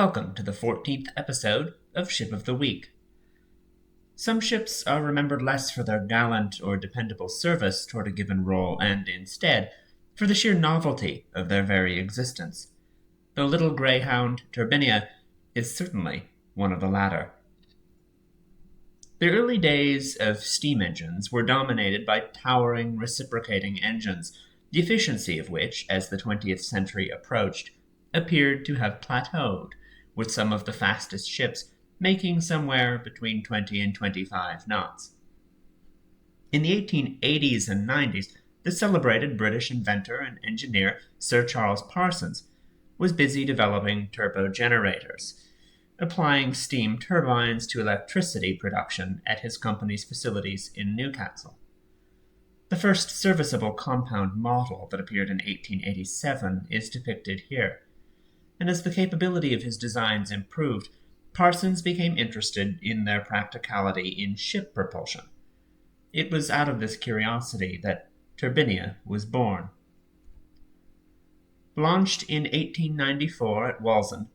Welcome to the 14th episode of Ship of the Week. Some ships are remembered less for their gallant or dependable service toward a given role and, instead, for the sheer novelty of their very existence. The little greyhound Turbinia is certainly one of the latter. The early days of steam engines were dominated by towering reciprocating engines, the efficiency of which, as the 20th century approached, appeared to have plateaued, with some of the fastest ships making somewhere between 20 and 25 knots. In the 1880s and 90s, the celebrated British inventor and engineer Sir Charles Parsons was busy developing turbogenerators, applying steam turbines to electricity production at his company's facilities in Newcastle. The first serviceable compound model that appeared in 1887 is depicted here, and as the capability of his designs improved, Parsons became interested in their practicality in ship propulsion. It was out of this curiosity that Turbinia was born. Launched in 1894 at Wallsend,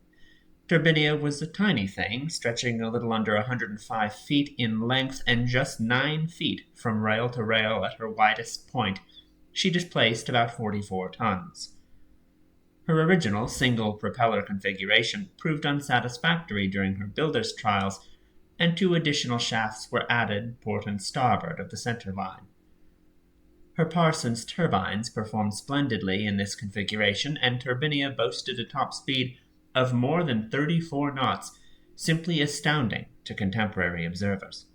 Turbinia was a tiny thing, stretching a little under 105 feet in length and just 9 feet from rail to rail at her widest point. She displaced about 44 tons. Her original single-propeller configuration proved unsatisfactory during her builder's trials, and 2 additional shafts were added port and starboard of the center line. Her Parsons turbines performed splendidly in this configuration, and Turbinia boasted a top speed of more than 34 knots, simply astounding to contemporary observers.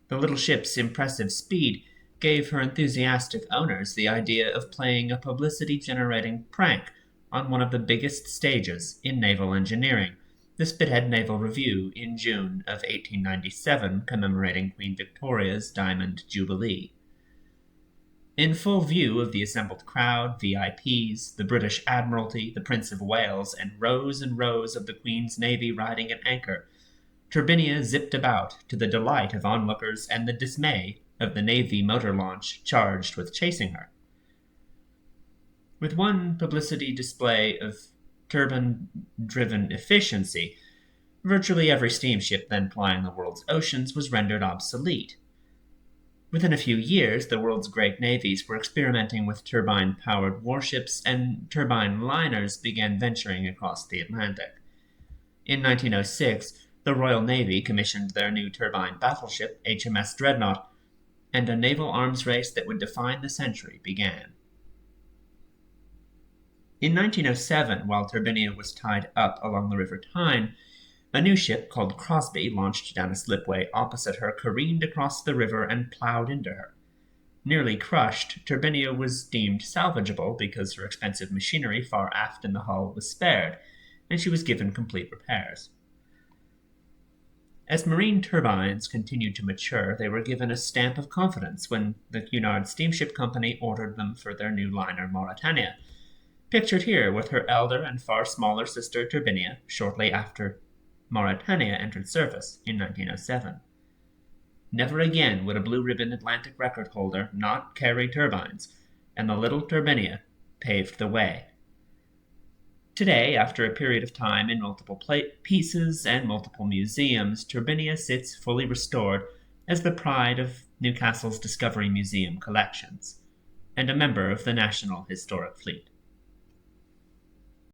The little ship's impressive speed gave her enthusiastic owners the idea of playing a publicity-generating prank on one of the biggest stages in naval engineering, the Spithead Naval Review in June of 1897, commemorating Queen Victoria's Diamond Jubilee. In full view of the assembled crowd, VIPs, the British Admiralty, the Prince of Wales, and rows of the Queen's Navy riding at anchor, Turbinia zipped about to the delight of onlookers and the dismay of the Navy motor launch charged with chasing her. With one publicity display of turbine-driven efficiency, virtually every steamship then plying the world's oceans was rendered obsolete. Within a few years, the world's great navies were experimenting with turbine-powered warships, and turbine liners began venturing across the Atlantic. In 1906, the Royal Navy commissioned their new turbine battleship, HMS Dreadnought, and a naval arms race that would define the century began. In 1907, while Turbinia was tied up along the River Tyne, a new ship called Crosby, launched down a slipway opposite her, careened across the river and plowed into her. Nearly crushed, Turbinia was deemed salvageable because her expensive machinery far aft in the hull was spared, and she was given complete repairs. As marine turbines continued to mature, they were given a stamp of confidence when the Cunard Steamship Company ordered them for their new liner Mauretania, pictured here with her elder and far smaller sister Turbinia shortly after Mauretania entered service in 1907. Never again would a blue-ribbon Atlantic record holder not carry turbines, and the little Turbinia paved the way. Today, after a period of time in multiple pieces and multiple museums, Turbinia sits fully restored as the pride of Newcastle's Discovery Museum collections, and a member of the National Historic Fleet.